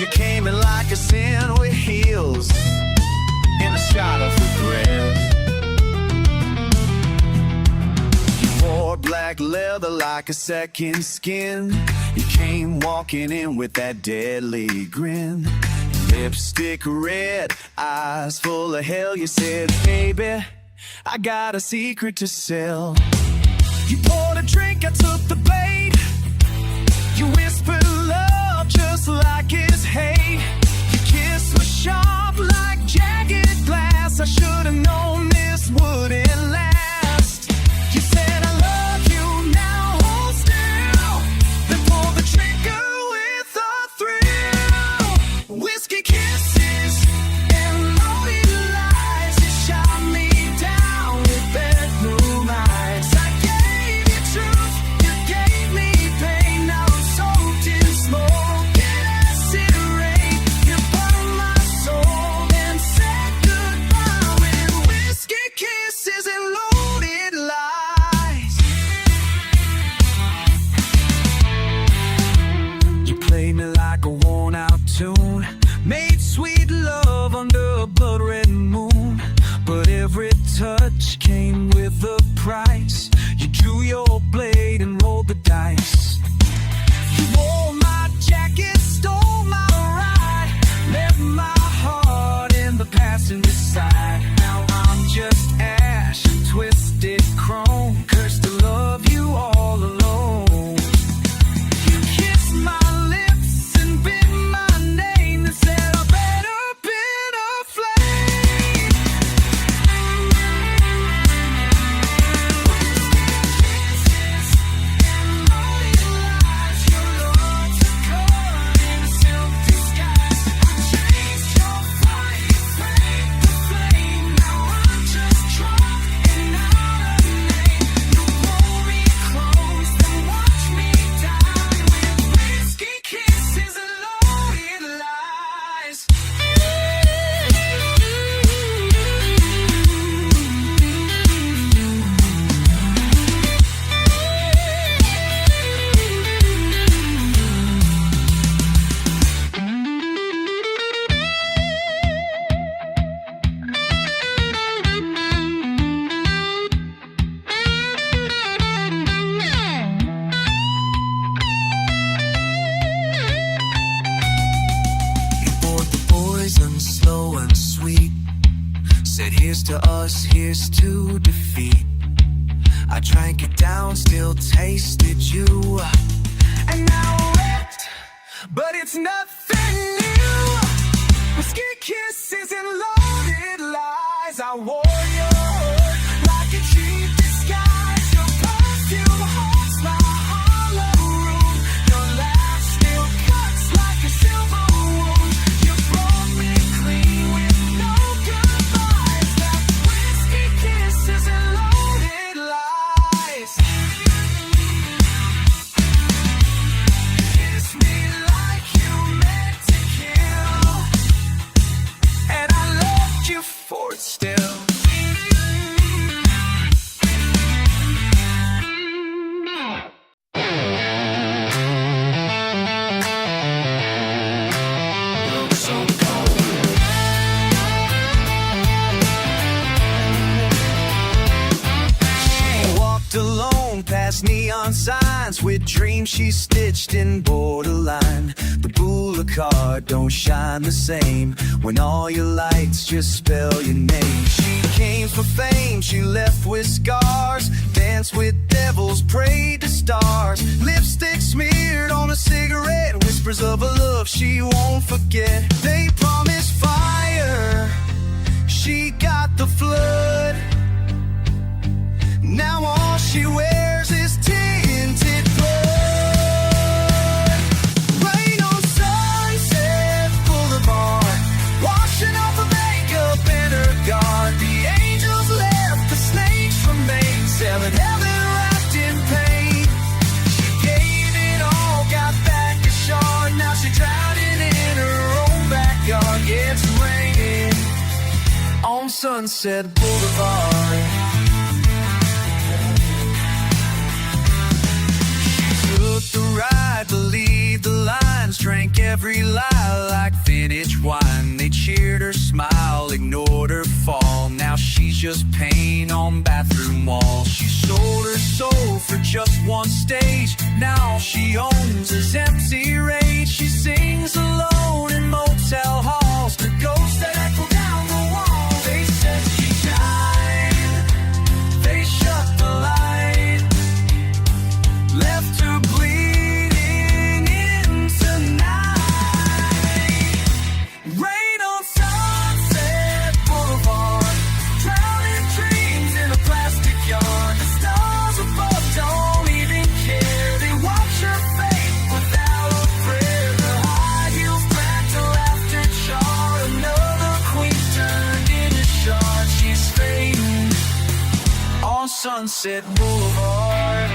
You came in like a sin with heels and a shot of regret. You wore black leather like a second skin. You came walking in with that deadly grin. Lipstick red, eyes full of hell. You said, baby, I got a secret to sell. You poured a drink, I took the bait. You whispered love just like it's hate. Your kiss was sharp like jagged glass. I should've known this wouldn't last. You said I love you, now hold still. Then pull the trigger with a thrill. Whiskey kisses and loaded lies. You shot me down with bedroom eyes. I gave you truth, you gave me pain. Now I'm soaked in smoke and acid rain. You burned my soul and said goodbye with whiskey kisses and loaded lies. You played me like a worn-out tune, made sweet love under a blood-red moon. But every touch came with a price. You drew your blade and rolled the dice. You wore my jacket, stole my ride, left my heart in the passenger side. Now I'm just ash, twisted chrome, cursed to love you all alone. You kissed my lips and bit my name and said I better been a flame. Kisses and loaded lies. Your love took color in a silk disguise. I changed your fire, you faked the flame. Now I'm just drunk and out of name. You pull me close, then watch me die with whiskey kisses and loaded lies. You poured the poison slow and sweet. Said here's to us, here's to defeat. I drank it down, still tasted you. And now I'm wrecked, but it's nothing new. Whiskey kisses and loaded lies. I wore your hurt like a cheap disguise. Your perfume haunts my hollow room. Your laugh still cuts like a silver wound. You broke me clean with no goodbyes. Left whiskey kisses and loaded lies. Kiss me like you meant to kill, and I loved you for it still. Walked alone past neon signs with dreams she stitched in borderline. The boulevard don't shine the same when all your lights just spell your name. She came for fame, she left with scars, danced with devils, prayed to stars. Lipstick smeared on a cigarette, whispers of a love she won't forget. They promised fire, she got the flood. Now all she wears is tinted blood. Rain on Sunset Boulevard, washing off her makeup and her guard. The angels left, the snakes remain, selling heaven wrapped in pain. She gave it all, got back a shard. Now she's drowning in her own backyard. Yeah, it's raining on Sunset Boulevard. Took the ride, believed the line. friends drank every lie like vintage wine. They cheered her smile, ignored her fall. Now she's just paint on bathroom walls. She sold her soul for just one stage. Now she owns his empty rage. She sings alone in motel halls, the ghosts that echo down the wall. They said she died, they shut the light, left her bleeding into night. Rain on Sunset Boulevard, drowning dreams in a plastic yard. The stars above don't even care. They watch her fate without a prayer. The high heels cracked a laughter chart. Another queen turned into shard. She's fading on Sunset Boulevard.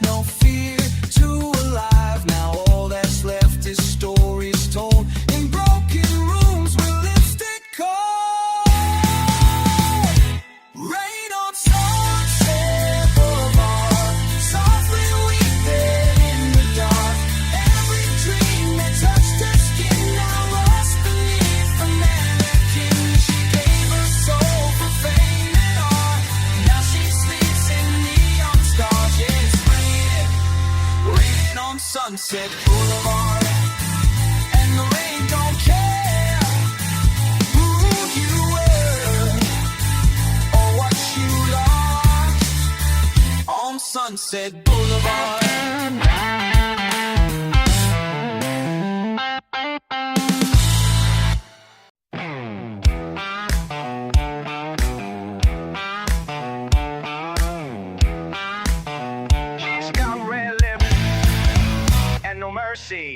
No fear, too alive. Now all that's left is stories told in broken rooms with lipstick cold. Rain on Sunset Boulevard, softly weeping in the dark. Every dream that touched her skin now lost beneath the mannequin. She gave her soul for fame and art. Now she sleeps in neon stars. Yeah, rain on Sunset Boulevard, and the rain don't care who you were or what you lost on Sunset Boulevard. No mercy.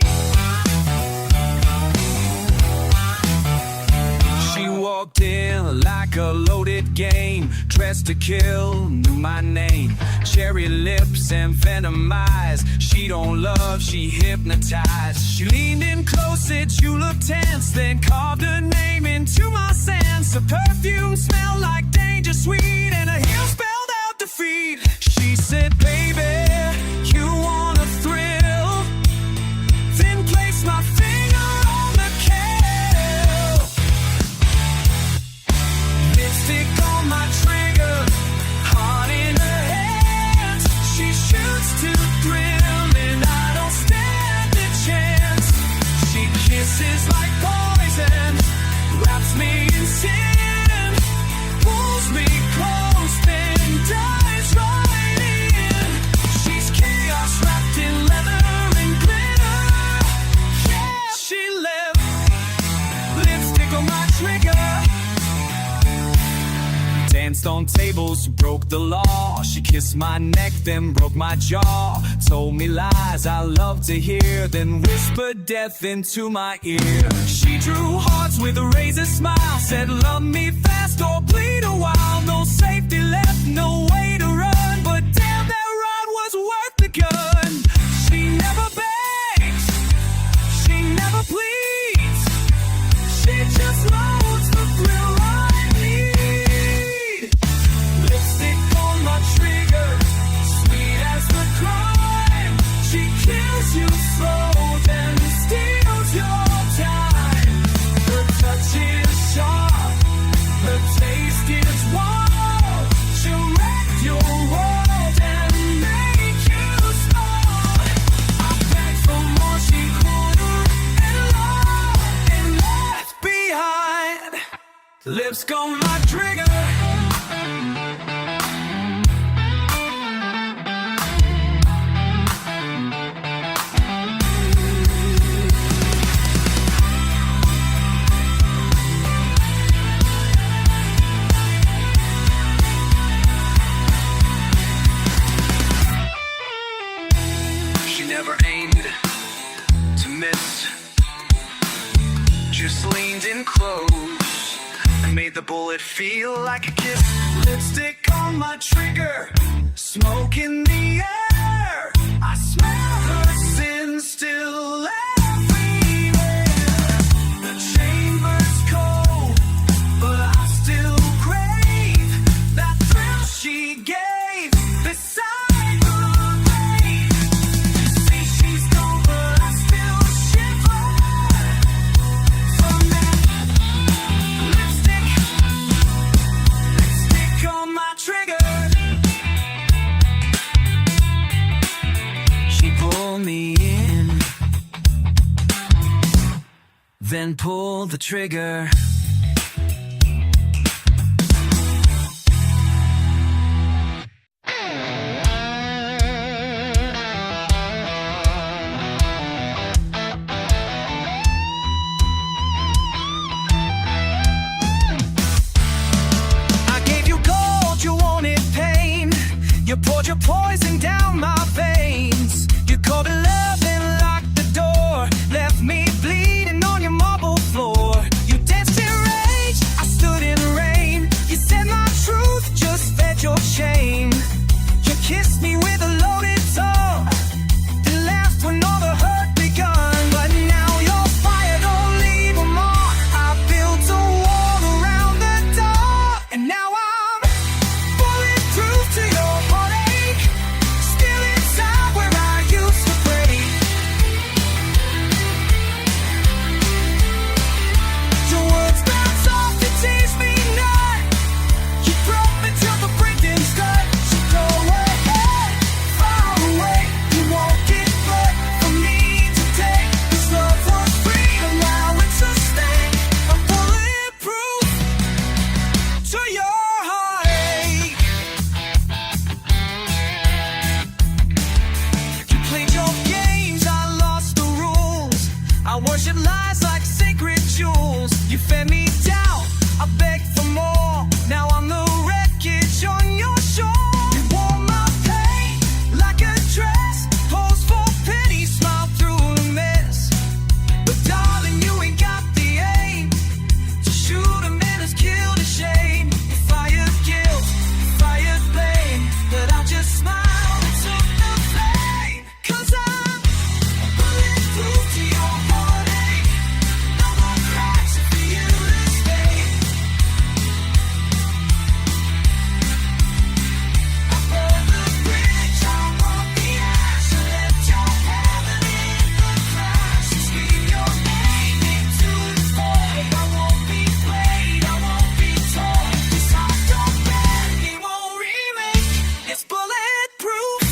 She walked in like a loaded game, dressed to kill, knew my name. Cherry lips and venom eyes. She don't love, she hypnotized. She leaned in close, said you look tense, then carved her name into my sense. Her perfume smelled like danger sweet, and her heel spelled out defeat. She said, baby, you want a thrill? Then place my finger on the kill. Lipstick on my trigger, heart in her hands. She shoots to thrill, and I don't stand a chance. She kisses like poison, wraps me in sin, pulls me close, then dives right in. She's chaos wrapped in leather and glitter. She left lipstick on my trigger. Danced on tables, broke the law. She kissed my neck, then broke my jaw. Told me lies I love to hear, then whispered death into my ear. She drew hearts with a razor smile, said love me fast or bleed a while. No safety left, no way to run, but damn, that ride was worth the gun. She never begs, she never pleads, she just loads the thrill I need. Lipstick on my trigger, sweet as the crime. She kills you slow, then steals your time. Her touch is sharp, her taste is wild. She'll wreck your world and make you smart. I begged for more, she cornered and left behind. Lips on my trigger. She never aimed to miss, just leaned in close and made the bullet feel like a kiss. Lipstick on my trigger, smoke in the air. I smell her sin still everywhere. The chamber's cold, but I still crave that thrill she gave beside the grave. You see she's gone, but I still shiver from that lipstick on my trigger. She pulled me in, then pulled the trigger. I gave you gold, you wanted pain. You poured your poison down my veins. You called it love and locked the door. Left me bleeding on your marble floor. You danced in rage, I stood in rain. You said my truth just fed your shame. You kissed me with a loaded tongue, then laughed when all the hurt begun. But now you're fired, don't leave a mark. I built a wall around the door, and now I'm bulletproof to your heartache. Still inside where I used to break. Your words bounce off to tease me not. You broke me till the breaking's done. So go ahead, far away. You won't get blood from me today. This love was freedom, now it's a stain. I'm bulletproof to your heartache. You played your games, I lost the rules. I worship lies like sacred jewels. You fed me doubt, I begged for more. Now I'm the wreckage on your shore. You wore my pain like a dress, posed for pity, smiled through the mess. But darling, you ain't got the aim to shoot a man who's killed a shame. You fired guilt, you fired blame, but I just smiled and took the flame. 'Cause I'm bulletproof to your heartache. No more cracks for you to stay. I burned the bridge, I want the ash. I left your heaven in the crash. Scream your name into the void. I won't be played, I won't be told. This heart don't bend, it won't remake. It's bulletproof.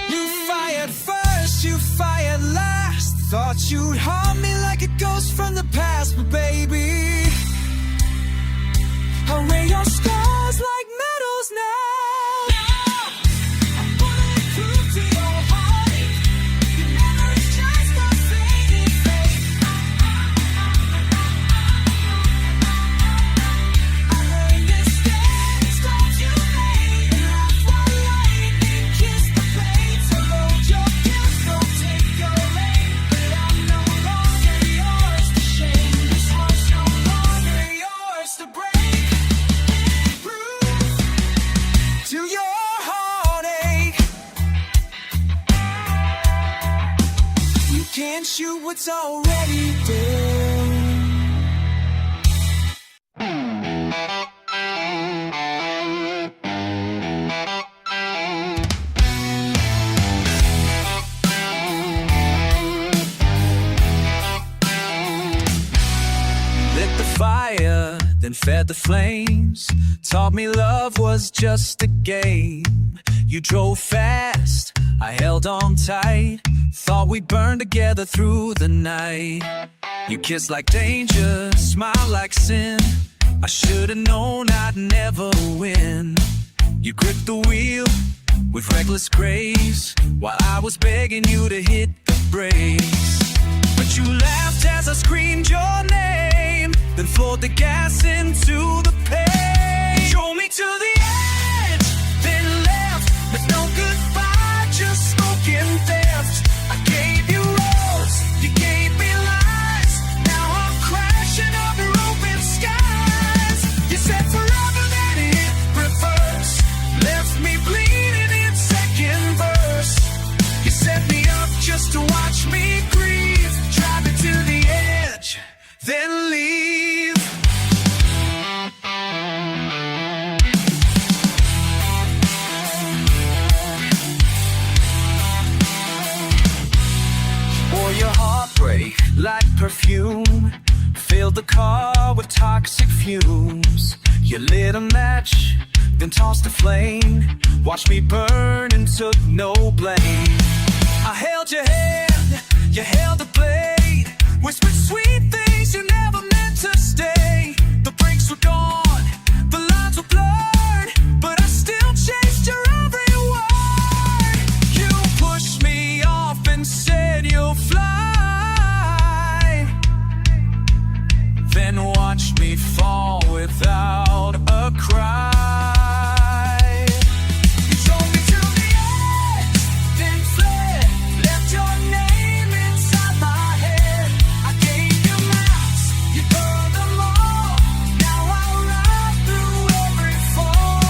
You fired first, you fired last. Thought you'd haunt me like a ghost from the past, but baby, I'll wear your scars like medals now. I'm bulletproof to your heartache. Your memory's just a fading fate. I learned to stand, stones you made, and laugh while lightning kissed the blade. So load your guilt, don't take your aim. But I'm no longer yours to shame. This heart's no longer yours to break. Proof to your heartache. You can't shoot what's already done. Lit the fire, then fed the flames. Taught me love was just a game. You drove fast, I held on tight. Thought we'd burn together through the night. You kissed like danger, smiled like sin. I should've known I'd never win. You gripped the wheel with reckless grace while I was begging you to hit the brakes. But you laughed as I screamed your name, then floored the gas into the pain. Drove me to the edge, then left with no goodbye, just smoking theft. I gave you rose, you gave me lies. Now I'm crashing over open skies. You said forever, then it reversed, left me bleeding in second verse. You set me up just to watch me grieve, drive me to the edge, then leave. Or your heartbreak like perfume filled the car with toxic fumes. You lit a match, then tossed a flame, watched me burn and took no blame. I held your hand, you held the blade, whispered sweet things you never meant to stay. The brakes were gone, the lines were blurred, but I still chased your every word. You pushed me off and said you'll fly, then watched me fall without a cry. You drove me to the edge, then fled, left your name inside my head. I gave you maps, you burned them all. Now I ride through every fall.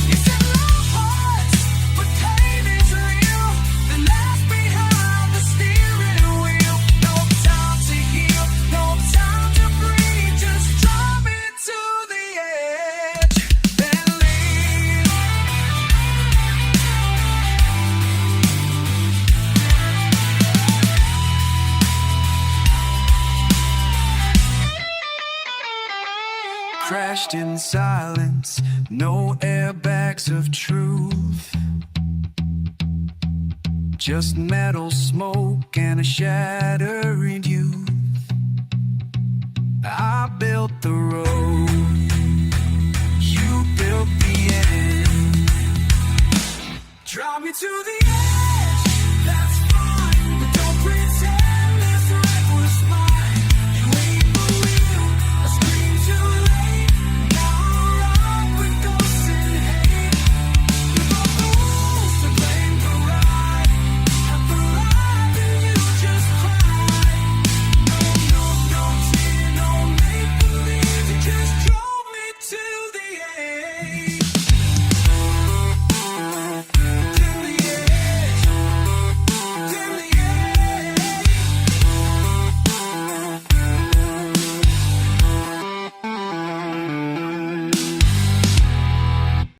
You said love hurts, but pain is real. The left behind the steering wheel. No time to heal, no time to breathe. Just drive me to the edge, then leave. Crashed in silence, no airbags of truth, just metal smoke and a shattered youth. I built the road, you built the end. Drive me to the